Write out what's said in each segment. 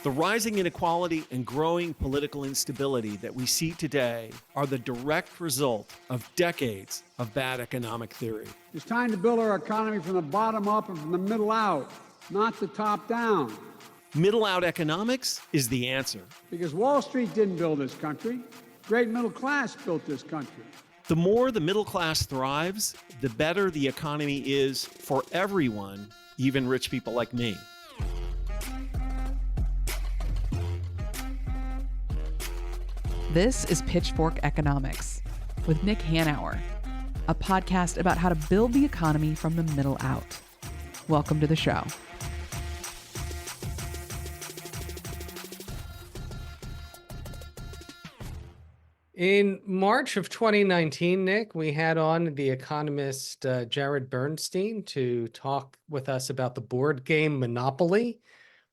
The rising inequality and growing political instability that we see today are the direct result of decades of bad economic theory. It's time to build our economy from the bottom up and from the middle out, not the top down. Middle-out economics is the answer. Because Wall Street didn't build this country. Great middle class built this country. The more the middle class thrives, the better the economy is for everyone, even rich people like me. This is Pitchfork Economics with Nick Hanauer, a podcast about how to build the economy from the middle out. Welcome to the show. In March of 2019, Nick, we had on the economist Jared Bernstein to talk with us about the board game Monopoly.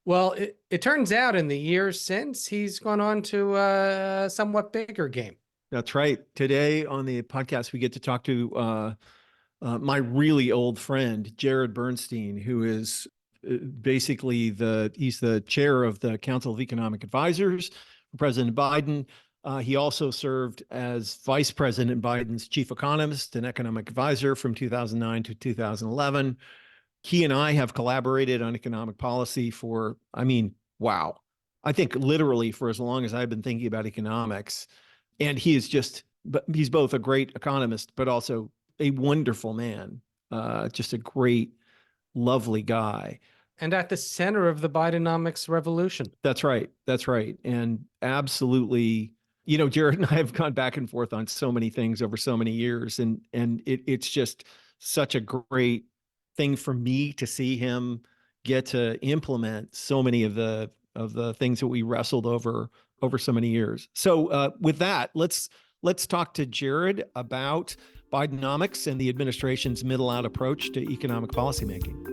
Well, it turns out in the years since, he's gone on to a somewhat bigger game. That's right. Today on the podcast, we get to talk to my really old friend, Jared Bernstein, who is basically he's the chair of the Council of Economic Advisors for President Biden. He also served as Vice President Biden's chief economist and economic advisor from 2009 to 2011. He and I have collaborated on economic policy for, I think literally for as long as I've been thinking about economics. And he's both a great economist, but also a wonderful man, just a great, lovely guy. And at the center of the Bidenomics revolution. That's right. And absolutely, Jared and I have gone back and forth on so many things over so many years. And it's just such a great thing for me to see him get to implement so many of the things that we wrestled over so many years. So with that, let's talk to Jared about Bidenomics and the administration's middle-out approach to economic policymaking.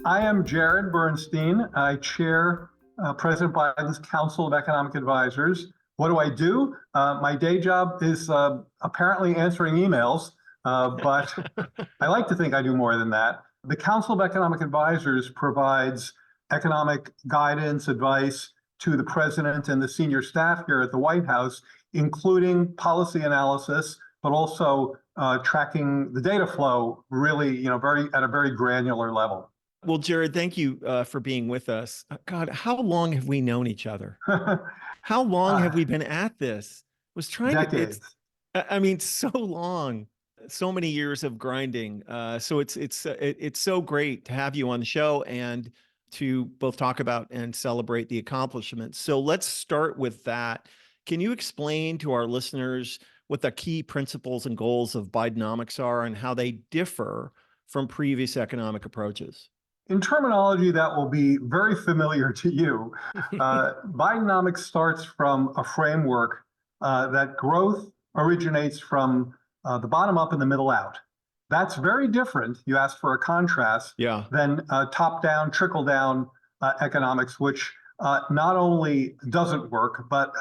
I am Jared Bernstein. I chair President Biden's Council of Economic Advisors. What do I do? My day job is apparently answering emails, but I like to think I do more than that. The Council of Economic Advisors provides economic guidance, advice to the president and the senior staff here at the White House, including policy analysis, but also tracking the data flow really, at a very granular level. Well, Jared, thank you for being with us. God, how long have we known each other? How long have we been at this? Decades. So long, so many years of grinding. So it's so great to have you on the show and to both talk about and celebrate the accomplishments. So let's start with that. Can you explain to our listeners what the key principles and goals of Bidenomics are and how they differ from previous economic approaches? In terminology that will be very familiar to you, Bidenomics starts from a framework that growth originates from the bottom up and the middle out. That's very different, you asked for a contrast, than top-down, trickle-down economics, which not only doesn't work, but,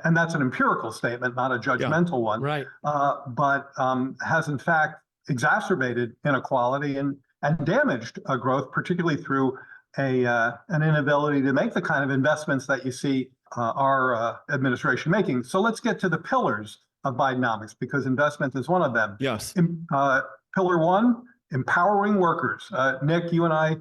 and that's an empirical statement, not a judgmental one, right. But has in fact exacerbated inequality and damaged growth, particularly through an inability to make the kind of investments that you see our administration making. So let's get to the pillars of Bidenomics, because investment is one of them. Yes. Pillar one, empowering workers. Nick, you and I,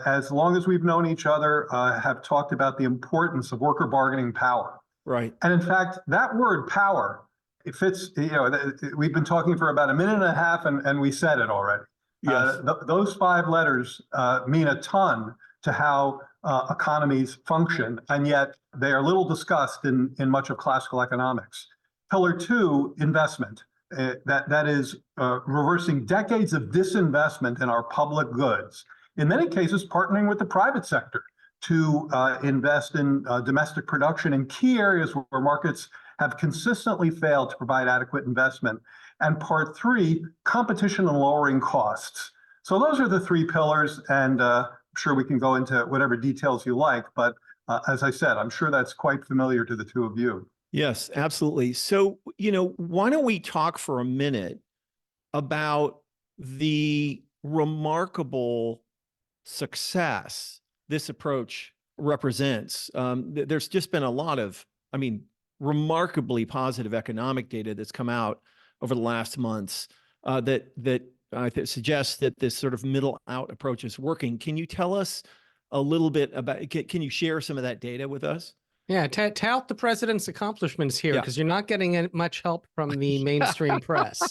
as long as we've known each other, have talked about the importance of worker bargaining power. Right. And in fact, that word power, it fits, we've been talking for about a minute and a half and we said it already. Yes. Those 5 letters mean a ton to how economies function, and yet they are little discussed in much of classical economics. Pillar 2, investment. That is reversing decades of disinvestment in our public goods. In many cases, partnering with the private sector to invest in domestic production in key areas where markets have consistently failed to provide adequate investment. And part 3, competition and lowering costs. So those are the 3 pillars, and I'm sure we can go into whatever details you like, but as I said, I'm sure that's quite familiar to the two of you. Yes, absolutely. So, why don't we talk for a minute about the remarkable success this approach represents. There's just been a lot of, remarkably positive economic data that's come out over the last months that suggests that this sort of middle out approach is working. Can you tell us a little bit about, can you share some of that data with us? Yeah, tout the president's accomplishments here, Yeah. because you're not getting much help from the mainstream press.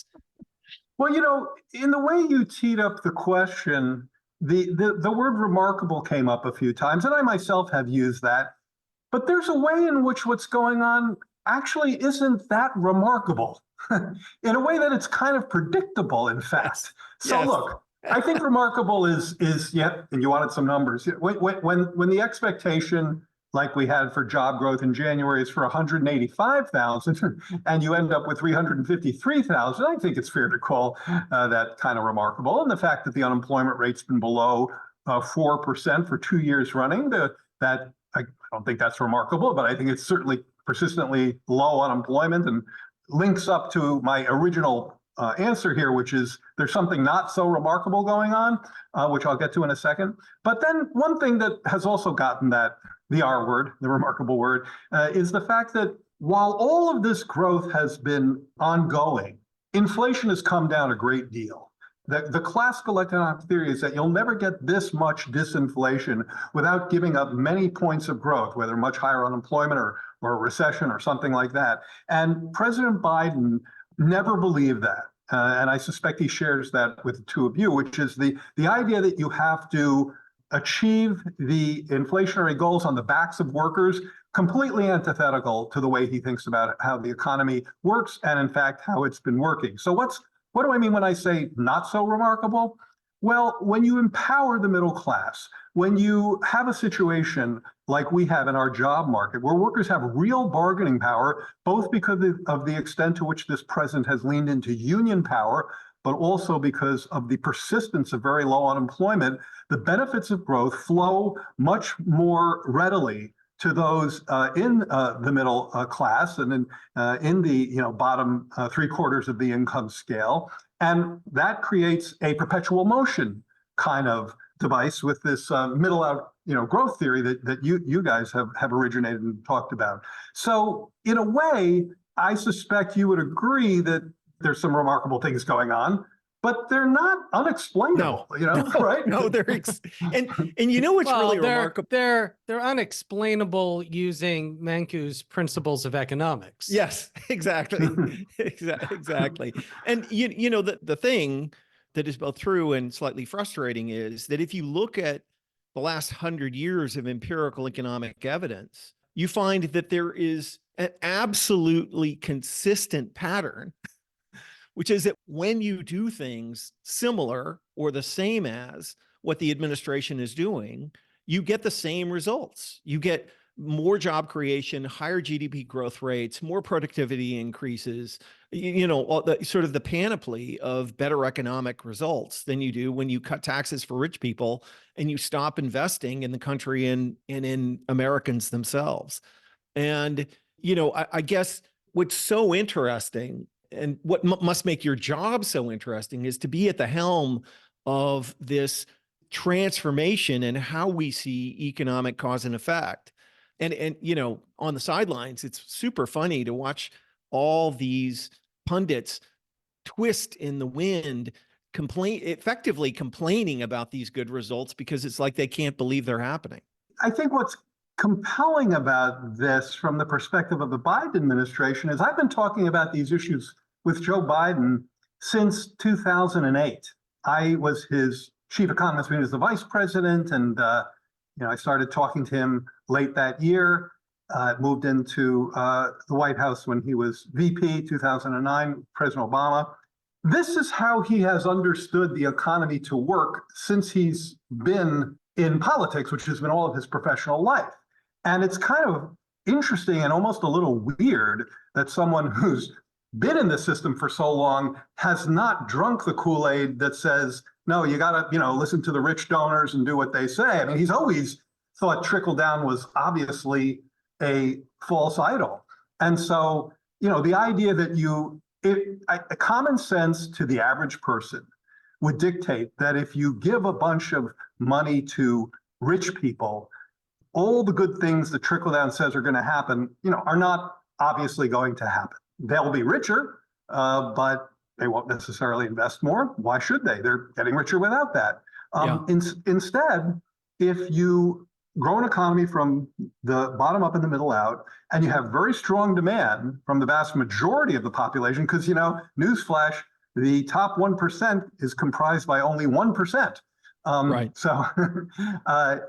Well, in the way you teed up the question, the word remarkable came up a few times, and I myself have used that. But there's a way in which what's going on actually isn't that remarkable, in a way that it's kind of predictable, in fact. So Yes. look, I think remarkable is yeah, and you wanted some numbers. When the expectation, like we had for job growth in January, is for 185,000, and you end up with 353,000, I think it's fair to call that kind of remarkable. And the fact that the unemployment rate's been below 4% for 2 years running, I don't think that's remarkable, but I think it's certainly persistently low unemployment and links up to my original answer here, which is there's something not so remarkable going on, which I'll get to in a second. But then one thing that has also gotten the R word, the remarkable word, is the fact that while all of this growth has been ongoing, inflation has come down a great deal. The classical economic theory is that you'll never get this much disinflation without giving up many points of growth, whether much higher unemployment or a recession or something like that. And President Biden never believed that. And I suspect he shares that with the two of you, which is the idea that you have to achieve the inflationary goals on the backs of workers, completely antithetical to the way he thinks about how the economy works and, in fact, how it's been working. So what do I mean when I say not so remarkable? Well, when you empower the middle class, when you have a situation like we have in our job market, where workers have real bargaining power, both because of the extent to which this president has leaned into union power, but also because of the persistence of very low unemployment, the benefits of growth flow much more readily to those in the middle class and in the bottom 3/4 of the income scale, and that creates a perpetual motion kind of device with this middle out growth theory that you guys have originated and talked about. So in a way, I suspect you would agree that there's some remarkable things going on, but they're not unexplainable, right? No, and you know what's really remarkable? They're unexplainable using Mancu's principles of economics. Yes, exactly. Exactly. And the thing that is both true and slightly frustrating is that if you look at the last 100 years of empirical economic evidence, you find that there is an absolutely consistent pattern, which is that when you do things similar or the same as what the administration is doing, you get the same results. You get more job creation, higher GDP growth rates, more productivity increases, sort of the panoply of better economic results than you do when you cut taxes for rich people and you stop investing in the country and in Americans themselves. And, I guess what's so interesting and what must make your job so interesting is to be at the helm of this transformation in how we see economic cause and effect. And on the sidelines, it's super funny to watch all these pundits twist in the wind, effectively complaining about these good results because it's like they can't believe they're happening. I think what's compelling about this from the perspective of the Biden administration is I've been talking about these issues with Joe Biden since 2008. I was his chief economist when he was the vice president, and I started talking to him late that year. Moved into the White House when he was VP, 2009, President Obama. This is how he has understood the economy to work since he's been in politics, which has been all of his professional life. And it's kind of interesting and almost a little weird that someone who's been in the system for so long has not drunk the Kool-Aid that says, no, you got to, listen to the rich donors and do what they say. I mean, he's always thought trickle-down was obviously a false idol. And so, the idea that common sense to the average person would dictate that if you give a bunch of money to rich people, all the good things that trickle down says are going to happen, are not obviously going to happen. They'll be richer, but they won't necessarily invest more. Why should they? They're getting richer without that. Instead, if you grow an economy from the bottom up and the middle out, and you have very strong demand from the vast majority of the population, because, newsflash, the top 1% is comprised by only 1%. Right. So,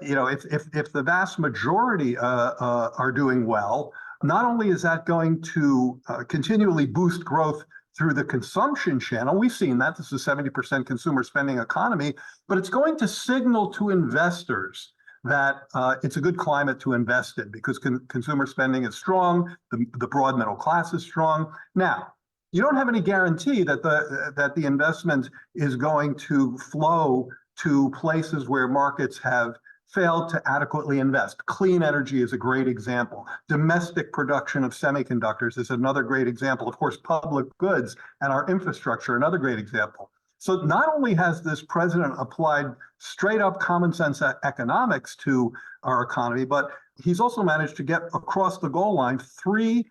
if the vast majority are doing well, not only is that going to continually boost growth through the consumption channel, we've seen that this is a 70% consumer spending economy, but it's going to signal to investors that it's a good climate to invest in because consumer spending is strong, the broad middle class is strong. Now, you don't have any guarantee that the investment is going to flow to places where markets have failed to adequately invest. Clean energy is a great example. Domestic production of semiconductors is another great example. Of course, public goods and our infrastructure, another great example. So not only has this president applied straight up common sense economics to our economy, but he's also managed to get across the goal line three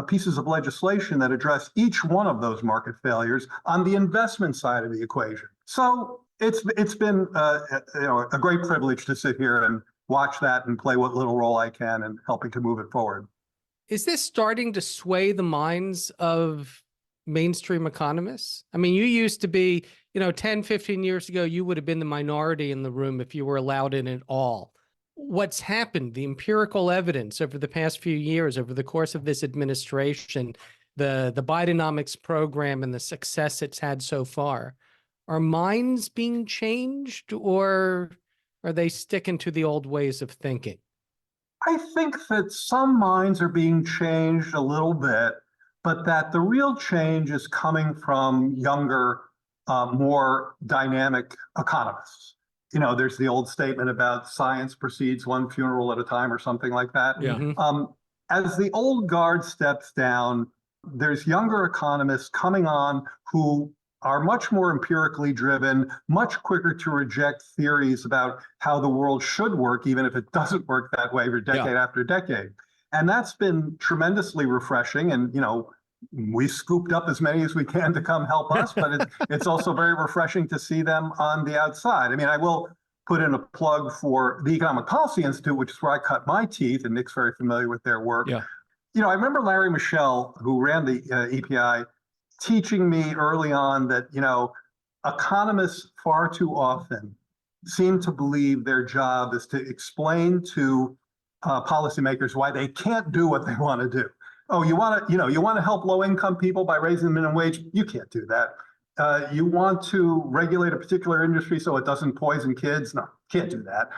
pieces of legislation that address each one of those market failures on the investment side of the equation. So it's been a great privilege to sit here and watch that and play what little role I can in helping to move it forward. Is this starting to sway the minds of mainstream economists? I mean, you used to be, 10, 15 years ago, you would have been the minority in the room if you were allowed in at all. What's happened, the empirical evidence over the past few years, over the course of this administration, the Bidenomics program and the success it's had so far, are minds being changed or are they sticking to the old ways of thinking? I think that some minds are being changed a little bit, but that the real change is coming from younger, more dynamic economists. There's the old statement about science proceeds one funeral at a time or something like that. Yeah. As the old guard steps down, there's younger economists coming on who are much more empirically driven, much quicker to reject theories about how the world should work, even if it doesn't work that way for decade after decade. And that's been tremendously refreshing. And, we scooped up as many as we can to come help us, but it's also very refreshing to see them on the outside. I mean, I will put in a plug for the Economic Policy Institute, which is where I cut my teeth, and Nick's very familiar with their work. Yeah. I remember Larry Michel, who ran the EPI, teaching me early on that, economists far too often seem to believe their job is to explain to policymakers why they can't do what they want to do. Oh, you want to help low-income people by raising the minimum wage? You can't do that. You want to regulate a particular industry so it doesn't poison kids? No, can't do that.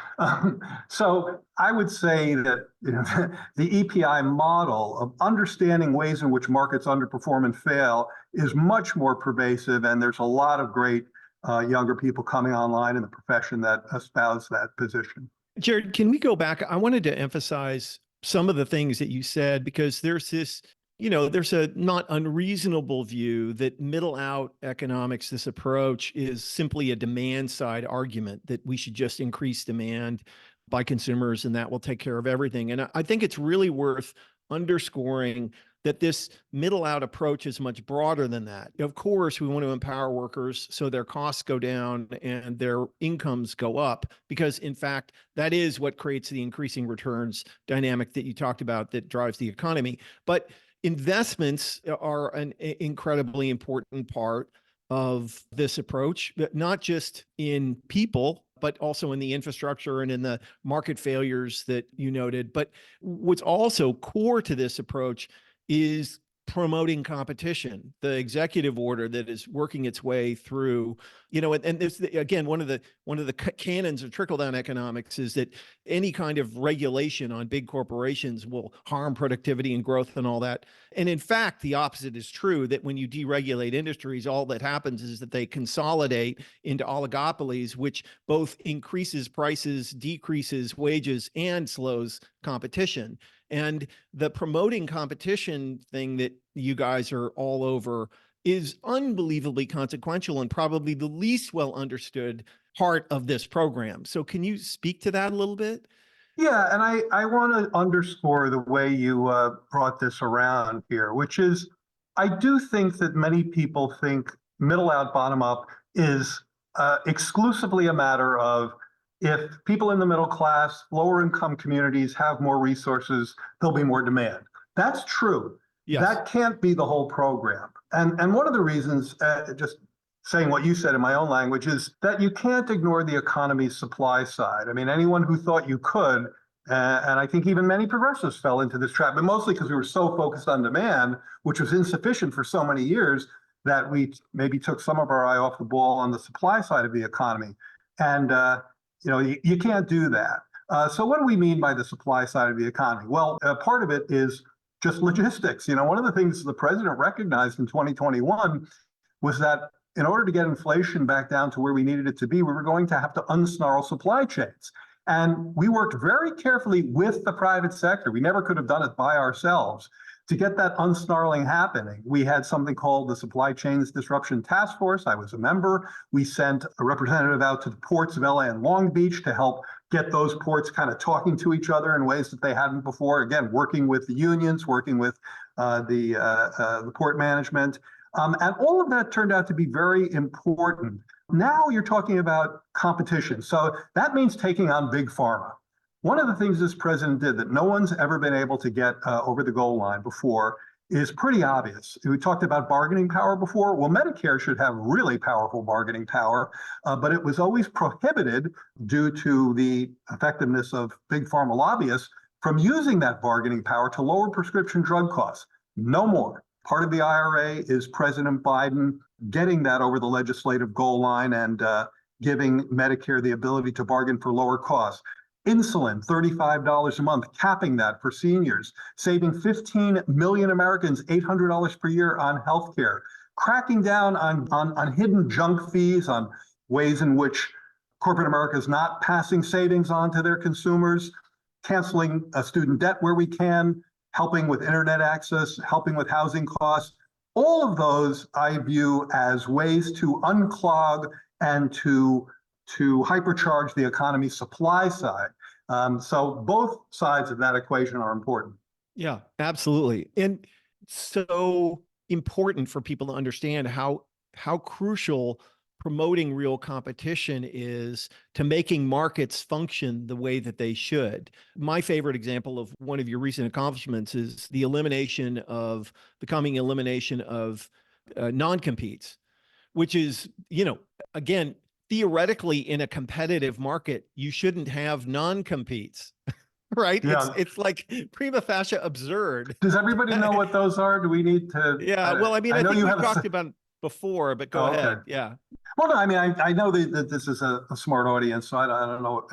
So I would say that the EPI model of understanding ways in which markets underperform and fail is much more pervasive, and there's a lot of great younger people coming online in the profession that espouse that position. Jared, can we go back? I wanted to emphasize some of the things that you said, because there's this, there's a not unreasonable view that middle out economics, this approach, is simply a demand side argument that we should just increase demand by consumers and that will take care of everything. And I think it's really worth underscoring that this middle out approach is much broader than that. Of course, we want to empower workers so their costs go down and their incomes go up, because in fact, that is what creates the increasing returns dynamic that you talked about that drives the economy. But investments are an incredibly important part of this approach, but not just in people, but also in the infrastructure and in the market failures that you noted. But what's also core to this approach is promoting competition, the executive order that is working its way through, and this, again, one of the canons of trickle-down economics is that any kind of regulation on big corporations will harm productivity and growth and all that. And in fact, the opposite is true, that when you deregulate industries, all that happens is that they consolidate into oligopolies, which both increases prices, decreases wages, and slows competition. And the promoting competition thing that you guys are all over is unbelievably consequential and probably the least well understood part of this program. So can you speak to that a little bit? Yeah, and I want to underscore the way you brought this around here, which is I do think that many people think middle out, bottom up is exclusively a matter of if people in the middle class, lower income communities have more resources, there'll be more demand. That's true. Yes. That can't be the whole program. And one of the reasons, just saying what you said in my own language, is that you can't ignore the economy's supply side. I mean, anyone who thought you could, and I think even many progressives fell into this trap, but mostly because we were so focused on demand, which was insufficient for so many years, that we maybe took some of our eye off the ball on the supply side of the economy. And you can't do that. So what do we mean by the supply side of the economy? Well, part of it is just logistics. One of the things the president recognized in 2021 was that in order to get inflation back down to where we needed it to be, we were going to have to unsnarl supply chains. And we worked very carefully with the private sector. We never could have done it by ourselves. To get that unsnarling happening, we had something called the Supply Chains Disruption Task Force. I was a member. We sent a representative out to the ports of LA and Long Beach to help get those ports kind of talking to each other in ways that they hadn't before. Again, working with the unions, working with the port management. And all of that turned out to be very important. Now you're talking about competition. So that means taking on big pharma. One of the things this president did that no one's ever been able to get over the goal line before is pretty obvious. We talked about bargaining power before. Well, Medicare should have really powerful bargaining power, but it was always prohibited due to the effectiveness of big pharma lobbyists from using that bargaining power to lower prescription drug costs. No more. Part of the IRA is President Biden getting that over the legislative goal line and giving Medicare the ability to bargain for lower costs. Insulin, $35 a month, capping that for seniors, saving 15 million Americans $800 per year on healthcare, cracking down on hidden junk fees, on ways in which corporate America is not passing savings on to their consumers, canceling student debt where we can, helping with internet access, helping with housing costs. All of those I view as ways to unclog and to hypercharge the economy's supply side. So both sides of that equation are important. Yeah, absolutely. And so important for people to understand how crucial promoting real competition is to making markets function the way that they should. My favorite example of one of your recent accomplishments is the coming elimination of non-competes, which is, again, theoretically in a competitive market, you shouldn't have non-competes, right? Yeah. It's like prima facie absurd. Does everybody know what those are? Do we need to? Yeah, well, I think we've talked about it before, but go ahead. Okay. Yeah. Well, no, I know that this is a smart audience, so I don't know.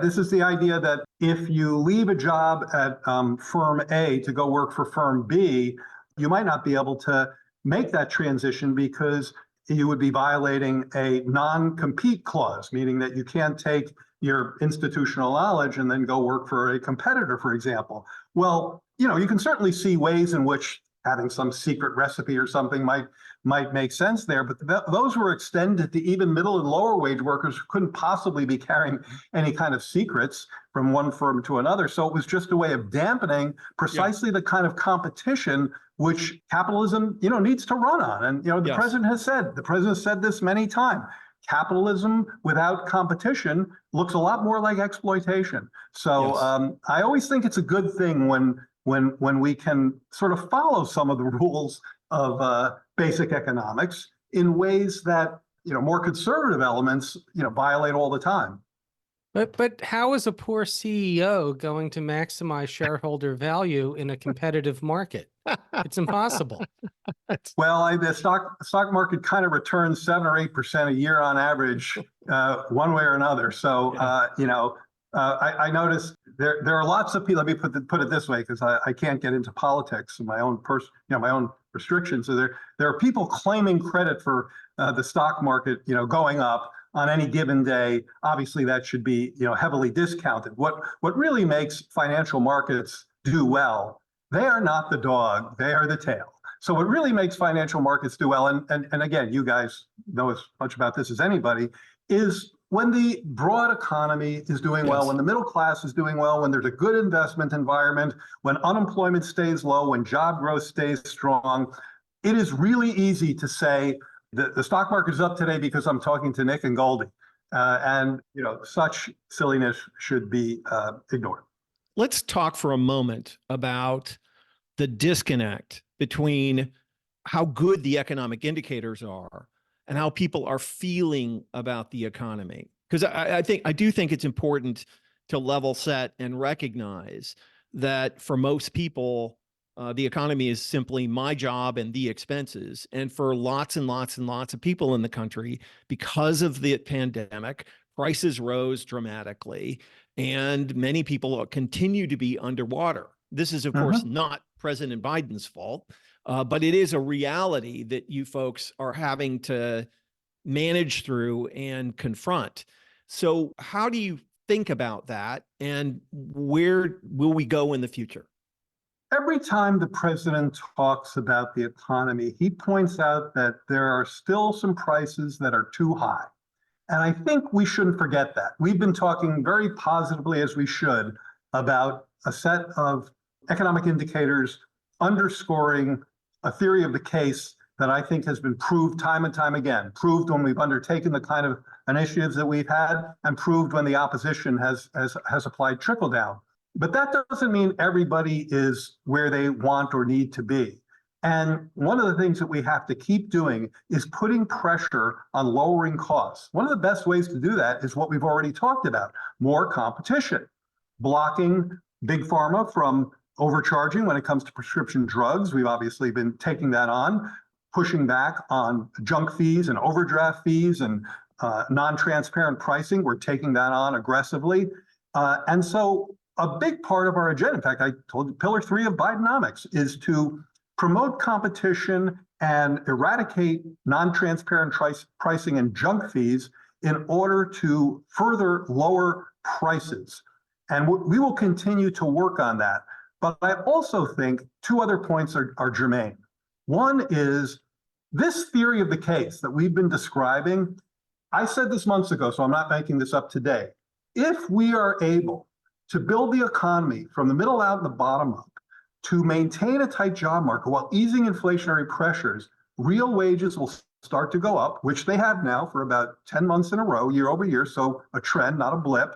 This is the idea that if you leave a job at firm A to go work for firm B, you might not be able to make that transition because you would be violating a non-compete clause, meaning that you can't take your institutional knowledge and then go work for a competitor, for example. Well, you can certainly see ways in which having some secret recipe or something might make sense there, but those were extended to even middle and lower wage workers who couldn't possibly be carrying any kind of secrets from one firm to another. So it was just a way of dampening precisely the kind of competition which capitalism, needs to run on. And, the president has said this many times. Capitalism without competition looks a lot more like exploitation. So I always think it's a good thing when we can sort of follow some of the rules of basic economics in ways that, more conservative elements, violate all the time. But how is a poor CEO going to maximize shareholder value in a competitive market? It's impossible. Well, the stock market kind of returns 7 or 8% a year on average, one way or another. So, I noticed there are lots of people. Let me put it this way, because I can't get into politics and my own my own restrictions. So there are people claiming credit for the stock market, going up on any given day. Obviously, that should be heavily discounted. What really makes financial markets do well? They are not the dog; they are the tail. So what really makes financial markets do well, and again, you guys know as much about this as anybody, is when the broad economy is doing well, Yes. when the middle class is doing well, when there's a good investment environment, when unemployment stays low, when job growth stays strong, it is really easy to say that the stock market is up today because I'm talking to Nick and Goldie. And such silliness should be ignored. Let's talk for a moment about the disconnect between how good the economic indicators are and how people are feeling about the economy. Because I do think it's important to level set and recognize that for most people, the economy is simply my job and the expenses. And for lots and lots and lots of people in the country, because of the pandemic, prices rose dramatically, and many people continue to be underwater. This is, of course, not President Biden's fault, but it is a reality that you folks are having to manage through and confront. So how do you think about that, and where will we go in the future? Every time the president talks about the economy, he points out that there are still some prices that are too high. And I think we shouldn't forget that. We've been talking very positively, as we should, about a set of economic indicators underscoring a theory of the case that I think has been proved time and time again, proved when we've undertaken the kind of initiatives that we've had, and proved when the opposition has applied trickle down. But that doesn't mean everybody is where they want or need to be. And one of the things that we have to keep doing is putting pressure on lowering costs. One of the best ways to do that is what we've already talked about: more competition, blocking big pharma from overcharging when it comes to prescription drugs. We've obviously been taking that on, pushing back on junk fees and overdraft fees and non-transparent pricing. We're taking that on aggressively. And so a big part of our agenda, in fact, I told you, pillar 3 of Bidenomics is to promote competition and eradicate non-transparent pricing and junk fees in order to further lower prices. And we will continue to work on that. But I also think 2 other points are germane. One is this theory of the case that we've been describing. I said this months ago, so I'm not making this up today. If we are able to build the economy from the middle out and the bottom up, to maintain a tight job market while easing inflationary pressures, real wages will start to go up, which they have now for about 10 months in a row, year over year. So a trend, not a blip.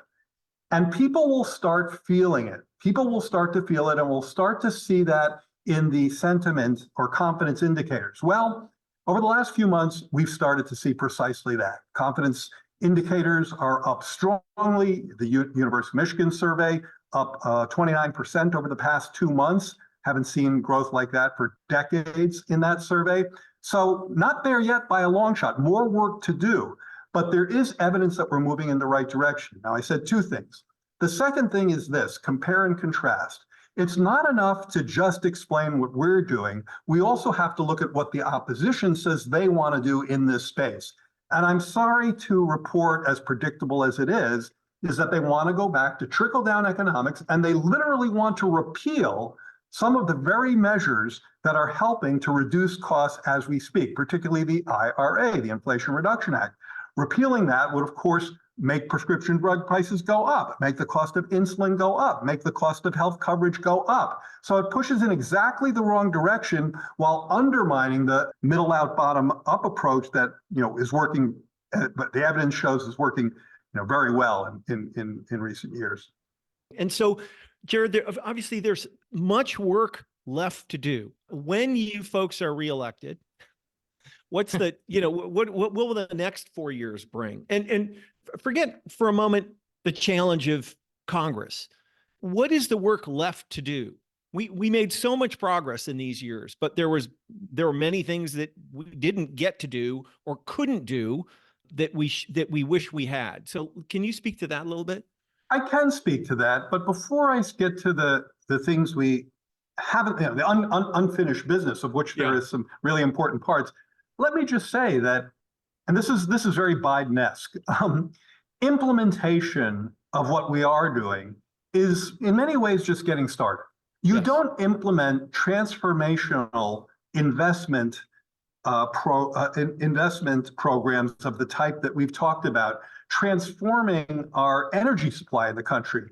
And people will start feeling it. People will start to feel it, and we'll start to see that in the sentiment or confidence indicators. Well, over the last few months, we've started to see precisely that. Confidence indicators are up strongly. The University of Michigan survey up 29% over the past 2 months. Haven't seen growth like that for decades in that survey. So not there yet by a long shot, more work to do, but there is evidence that we're moving in the right direction. Now, I said 2 things. The second thing is this: compare and contrast. It's not enough to just explain what we're doing. We also have to look at what the opposition says they want to do in this space. And I'm sorry to report, as predictable as it is that they want to go back to trickle-down economics, and they literally want to repeal some of the very measures that are helping to reduce costs as we speak, particularly the IRA, the Inflation Reduction Act. Repealing that would, of course, make prescription drug prices go up, make the cost of insulin go up, make the cost of health coverage go up. So it pushes in exactly the wrong direction while undermining the middle out, bottom up approach that is working, but the evidence shows is working very well in recent years. And so, Jared, obviously there's much work left to do. When you folks are reelected, what's the, what will the next 4 years bring? And forget for a moment the challenge of Congress. What is the work left to do? We made so much progress in these years, but there were many things that we didn't get to do or couldn't do that we wish we had. So can you speak to that a little bit? I can speak to that, but before I get to the things we haven't, the unfinished business, of which there is some really important parts, let me just say that, and this is very Biden-esque, implementation of what we are doing is in many ways just getting started. You don't implement transformational investment investment programs of the type that we've talked about, transforming our energy supply in the country,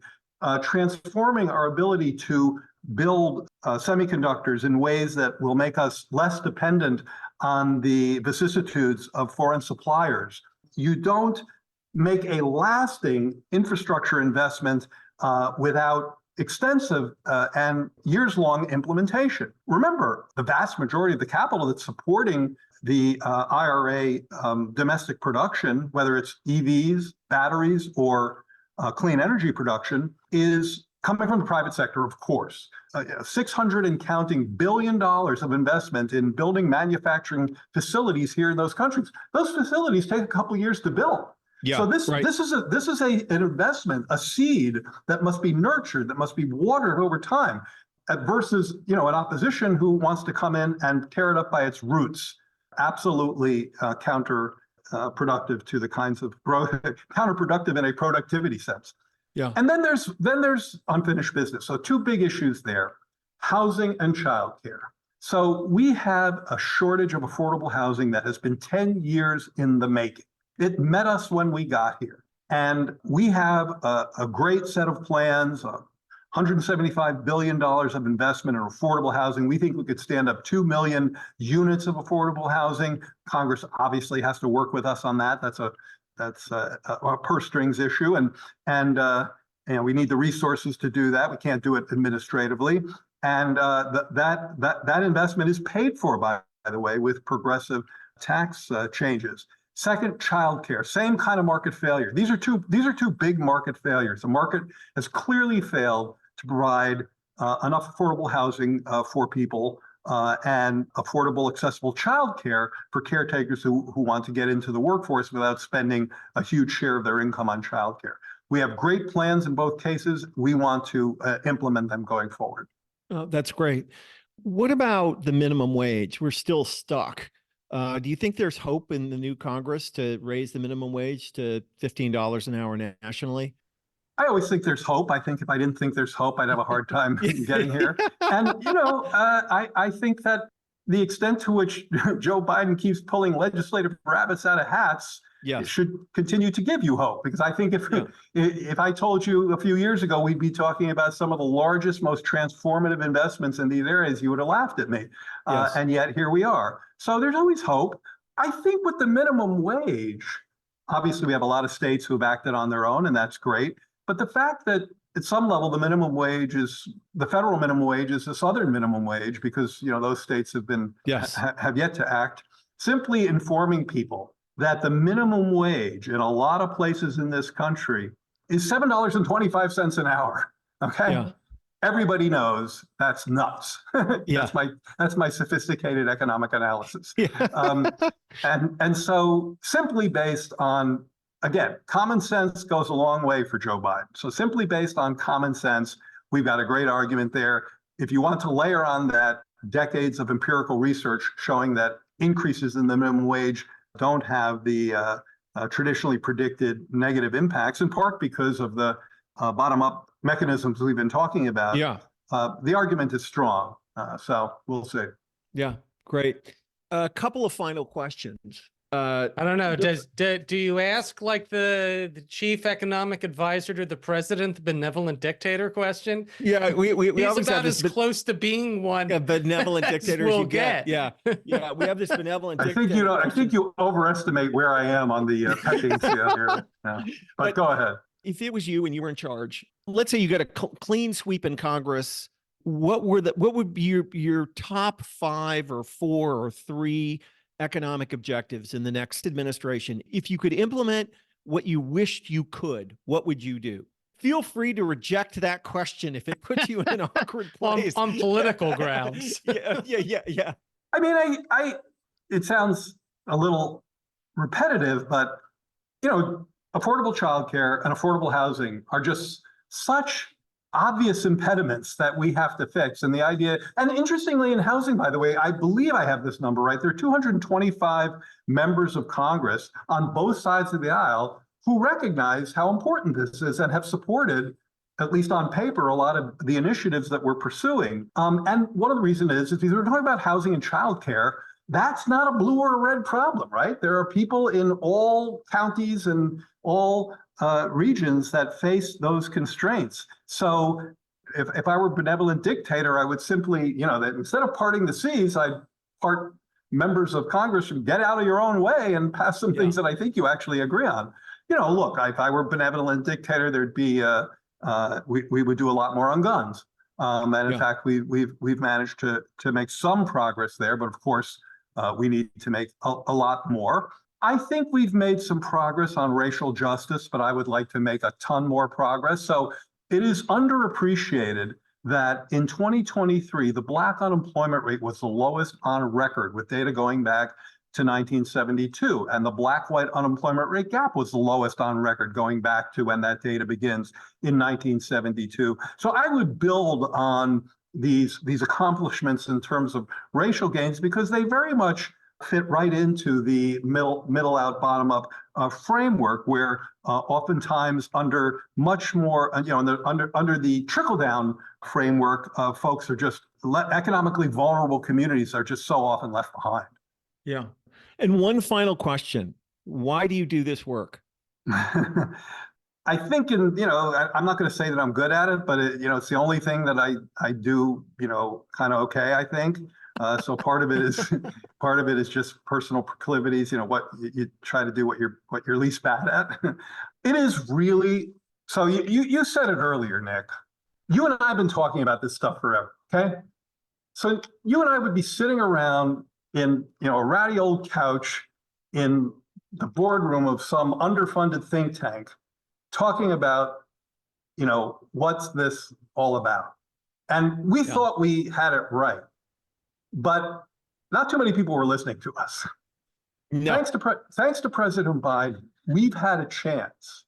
transforming our ability to build semiconductors in ways that will make us less dependent on the vicissitudes of foreign suppliers. You don't make a lasting infrastructure investment without extensive and years-long implementation. Remember, the vast majority of the capital that's supporting the IRA domestic production, whether it's EVs, batteries, or clean energy production, is coming from the private sector, of course. 600 and counting $1 billion of investment in building manufacturing facilities here in those countries. Those facilities take a couple of years to build. Yeah, so this right. is an investment, a seed that must be nurtured, that must be watered over time, versus an opposition who wants to come in and tear it up by its roots. Absolutely counterproductive to the kinds of growth, counterproductive in a productivity sense. Yeah. And then there's unfinished business. So two big issues there: housing and childcare. So we have a shortage of affordable housing that has been 10 years in the making. It met us when we got here. And we have a great set of plans, $175 billion of investment in affordable housing. We think we could stand up 2 million units of affordable housing. Congress obviously has to work with us on that. That's a purse strings issue. And we need the resources to do that. We can't do it administratively. And that investment is paid for, by the way, with progressive tax changes. Second, childcare, same kind of market failure. These are two big market failures. The market has clearly failed to provide enough affordable housing for people and affordable, accessible childcare for caretakers who want to get into the workforce without spending a huge share of their income on childcare. We have great plans in both cases. We want to implement them going forward. That's great. What about the minimum wage? We're still stuck. Do you think there's hope in the new Congress to raise the minimum wage to $15 an hour nationally? I always think there's hope. I think if I didn't think there's hope, I'd have a hard time getting here. And, I think that the extent to which Joe Biden keeps pulling legislative rabbits out of hats should continue to give you hope. Because I think if I told you a few years ago we'd be talking about some of the largest, most transformative investments in these areas, you would have laughed at me. And yet here we are. So there's always hope. I think with the minimum wage, obviously we have a lot of states who have acted on their own, and that's great. But the fact that at some level the federal minimum wage is the southern minimum wage, because those states have yet to act, simply informing people that the minimum wage in a lot of places in this country is $7.25 an hour. Okay. Yeah. Everybody knows that's nuts. That's my sophisticated economic analysis. And so simply based on, again, common sense goes a long way for Joe Biden. So simply based on common sense, we've got a great argument there. If you want to layer on that decades of empirical research showing that increases in the minimum wage don't have the traditionally predicted negative impacts, in part because of the bottom-up mechanisms we've been talking about. The argument is strong. So we'll see. Yeah, great. A couple of final questions. I don't know. Do you ask like the chief economic advisor to the president, the benevolent dictator question? Yeah, we He's always about have this as close to being one. Yeah, benevolent dictator as we'll you get. Yeah, we have this benevolent. I think I think you overestimate where I am on the pecking scale here. But go ahead. If it was you and you were in charge, let's say you got a clean sweep in Congress, what would be your top 5 or 4 or 3 economic objectives in the next administration? If you could implement what you wished you could, what would you do? Feel free to reject that question if it puts you in an awkward place. on political grounds. Yeah. I mean, it sounds a little repetitive, but affordable childcare and affordable housing are just such obvious impediments that we have to fix. And the idea, and interestingly in housing, by the way, I believe I have this number right, there are 225 members of Congress on both sides of the aisle who recognize how important this is and have supported at least on paper, a lot of the initiatives that we're pursuing. And one of the reasons is because we're talking about housing and childcare. That's not a blue or a red problem, right? There are people in all counties and all regions that face those constraints. So if I were a benevolent dictator, I would simply, that instead of parting the seas, I'd part members of Congress from get out of your own way and pass some things that I think you actually agree on. Look, if I were a benevolent dictator, there'd be we would do a lot more on guns. And in fact, we've managed to make some progress there, but of course, we need to make a lot more. I think we've made some progress on racial justice, but I would like to make a ton more progress. So it is underappreciated that in 2023, the Black unemployment rate was the lowest on record, with data going back to 1972. And the Black-white unemployment rate gap was the lowest on record, going back to when that data begins in 1972. So I would build on these accomplishments in terms of racial gains, because they very much fit right into the middle out, bottom up framework, where oftentimes under much more, under the trickle down framework, folks are just economically vulnerable communities are just so often left behind. Yeah. And one final question: why do you do this work? I think, I'm not going to say that I'm good at it, but it's the only thing that I do, kind of okay, I think. So part of it is just personal proclivities. What you try to do, what you're least bad at. It is really, so you said it earlier, Nick. You and I have been talking about this stuff forever. Okay, so you and I would be sitting around in a ratty old couch in the boardroom of some underfunded think tank, talking about what's this all about, and we thought we had it right. But not too many people were listening to us. No. Thanks to President Biden, we've had a chance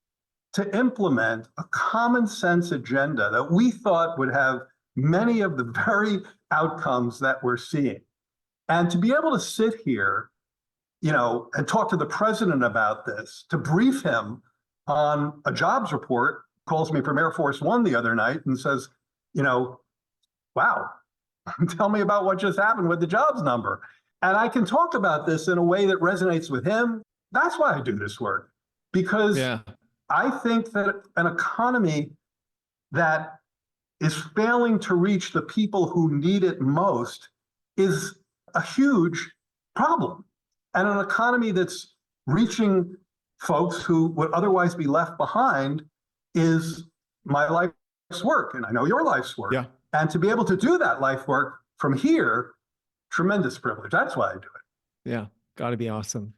to implement a common sense agenda that we thought would have many of the very outcomes that we're seeing. And to be able to sit here, and talk to the president about this, to brief him on a jobs report, calls me from Air Force One the other night and says, wow, tell me about what just happened with the jobs number. And I can talk about this in a way that resonates with him. That's why I do this work, because I think that an economy that is failing to reach the people who need it most is a huge problem. And an economy that's reaching folks who would otherwise be left behind is my life's work. And I know your life's work. Yeah. And to be able to do that life work from here, tremendous privilege. That's why I do it. Yeah, got to be awesome.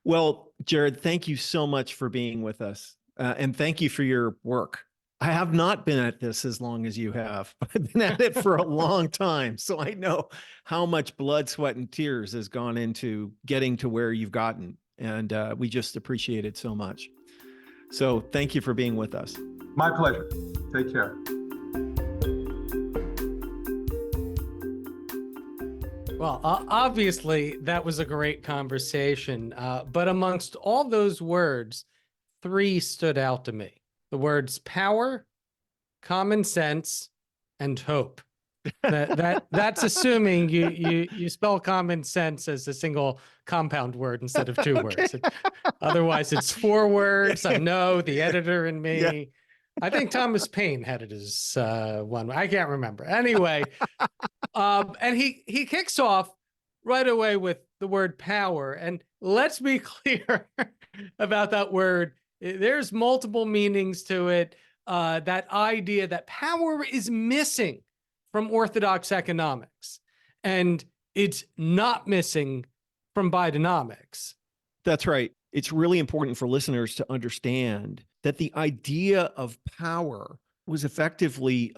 Well, Jared, thank you so much for being with us. And thank you for your work. I have not been at this as long as you have, but I've been at it for a long time. So I know how much blood, sweat, and tears has gone into getting to where you've gotten. And we just appreciate it so much. So thank you for being with us. My pleasure. Take care. Well, obviously, that was a great conversation. But amongst all those words, 3 stood out to me. The words power, common sense, and hope. That's assuming you spell common sense as a single compound word instead of 2 words. Otherwise, it's 4 words. I know, the editor and me. Yeah. I think Thomas Paine had it as one. I can't remember. Anyway, and he kicks off right away with the word power. And let's be clear about that word. There's multiple meanings to it. That idea that power is missing from orthodox economics, and it's not missing from Bidenomics. That's right. It's really important for listeners to understand that the idea of power was effectively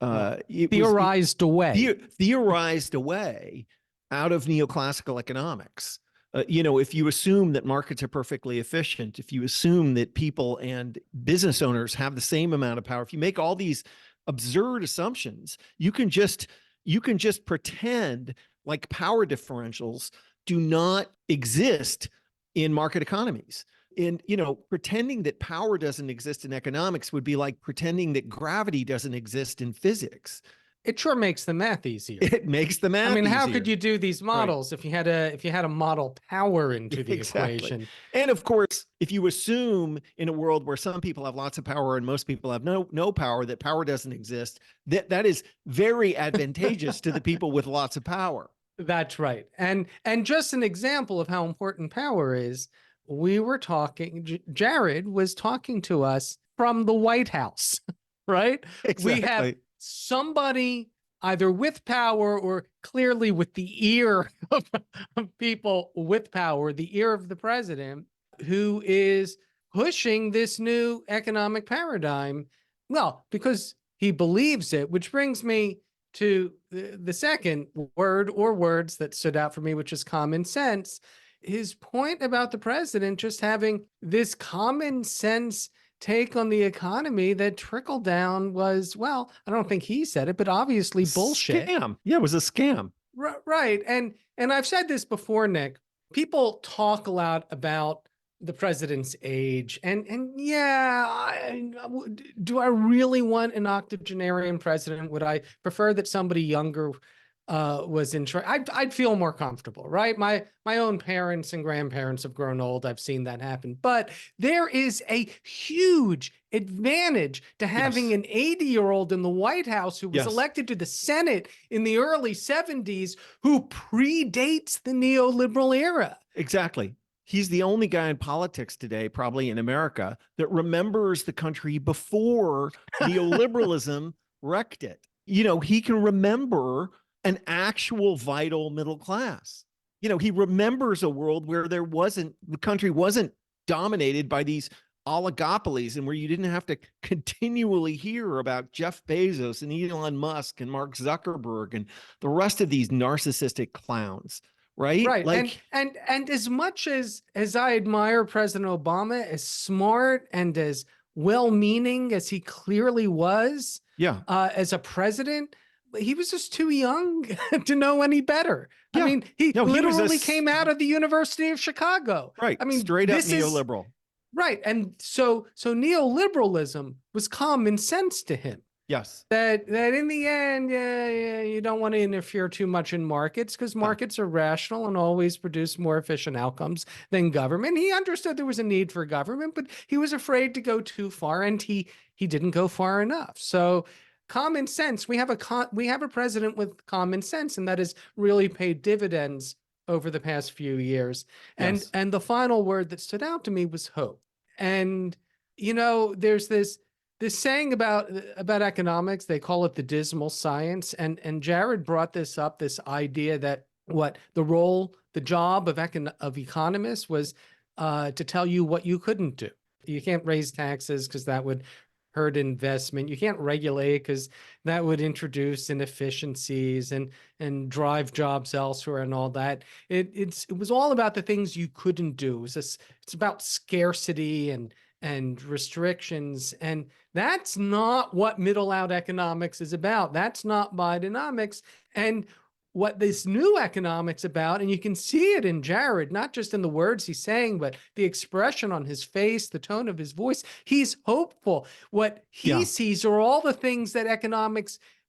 theorized away out of neoclassical economics. If you assume that markets are perfectly efficient, if you assume that people and business owners have the same amount of power, if you make all these absurd assumptions, you can just pretend like power differentials do not exist in market economies. And, pretending that power doesn't exist in economics would be like pretending that gravity doesn't exist in physics. It sure makes the math easier. It makes the math I mean, how easier. could you do these models if you had to model power into the equation? And of course, if you assume in a world where some people have lots of power and most people have no power, that power doesn't exist, that is very advantageous to the people with lots of power. That's right. And just an example of how important power is, Jared was talking to us from the White House, right? Exactly. We have somebody either with power or clearly with the ear of people with power, the ear of the president, who is pushing this new economic paradigm. Well, because he believes it, which brings me to the second word or words that stood out for me, which is common sense. His point about the president just having this common sense take on the economy that trickle down was, well, I don't think he said it, but obviously bullshit. Scam. Yeah, it was a scam. Right. And I've said this before, Nick, people talk a lot about the president's age and yeah, do I really want an octogenarian president? Would I prefer that somebody younger was in charge? I'd feel more comfortable, right? My own parents and grandparents have grown old. I've seen that happen, but there is a huge advantage to having an 80-year-old in the White House who was elected to the Senate in the early 70s, who predates the neoliberal era. Exactly. He's the only guy in politics today, probably in America, that remembers the country before neoliberalism wrecked it. He can remember an actual vital middle class. He remembers a world where the country wasn't dominated by these oligopolies and where you didn't have to continually hear about Jeff Bezos and Elon Musk and Mark Zuckerberg and the rest of these narcissistic clowns. Right. Like, and as much as I admire President Obama, as smart and as well-meaning as he clearly was, as a president, he was just too young to know any better. I mean, he literally came out of the University of Chicago. Right. I mean, straight up neoliberal. Right. And so neoliberalism was common sense to him. Yes. That in the end, you don't want to interfere too much in markets because markets are rational and always produce more efficient outcomes than government. He understood there was a need for government, but he was afraid to go too far, and he didn't go far enough. So common sense, we have a president with common sense, and that has really paid dividends over the past few years. And the final word that stood out to me was hope. And there's this saying about economics, they call it the dismal science. And Jared brought this up, this idea that the job of economists was to tell you what you couldn't do. You can't raise taxes because that would hurt investment. You can't regulate because that would introduce inefficiencies and drive jobs elsewhere and all that. It was all about the things you couldn't do. It's about scarcity and restrictions. And that's not what middle-out economics is about. That's not Bidenomics. And what this new economics about, and you can see it in Jared, not just in the words he's saying, but the expression on his face, the tone of his voice, he's hopeful. What he sees are all the things that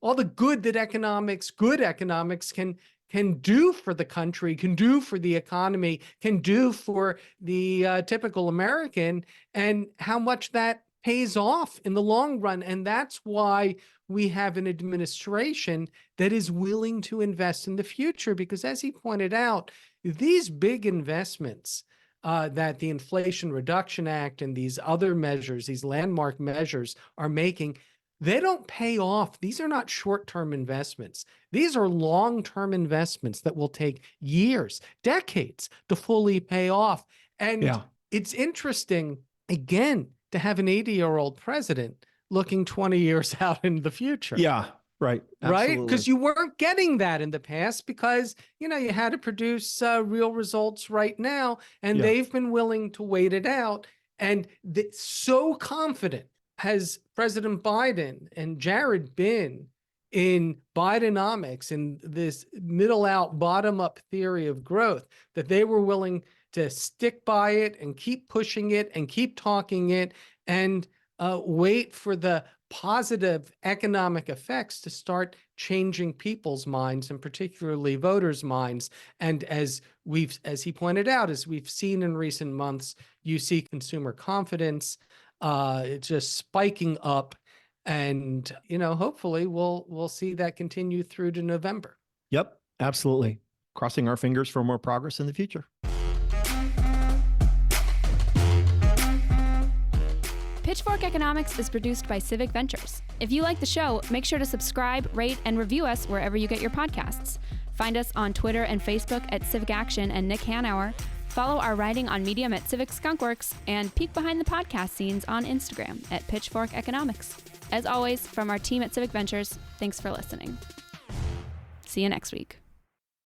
all the good that good economics can do for the country, can do for the economy, can do for the typical American, and how much that pays off in the long run. And that's why we have an administration that is willing to invest in the future, because as he pointed out, these big investments that the Inflation Reduction Act and these other measures, these landmark measures are making, they don't pay off. These are not short-term investments. These are long-term investments that will take years, decades to fully pay off. And it's interesting, again, to have an 80-year-old president looking 20 years out in the future. Yeah, right. Absolutely. Right? Because you weren't getting that in the past because, you had to produce real results right now, and they've been willing to wait it out. And so confident has President Biden and Jared been in Bidenomics, in this middle-out, bottom-up theory of growth, that they were willing to stick by it and keep pushing it and keep talking it and wait for the positive economic effects to start changing people's minds, and particularly voters' minds. And as he pointed out, as we've seen in recent months, you see consumer confidence just spiking up. And, hopefully we'll see that continue through to November. Yep, absolutely. Crossing our fingers for more progress in the future. Pitchfork Economics is produced by Civic Ventures. If you like the show, make sure to subscribe, rate, and review us wherever you get your podcasts. Find us on Twitter and Facebook at Civic Action and Nick Hanauer. Follow our writing on Medium at Civic Skunkworks, and peek behind the podcast scenes on Instagram at Pitchfork Economics. As always, from our team at Civic Ventures, thanks for listening. See you next week.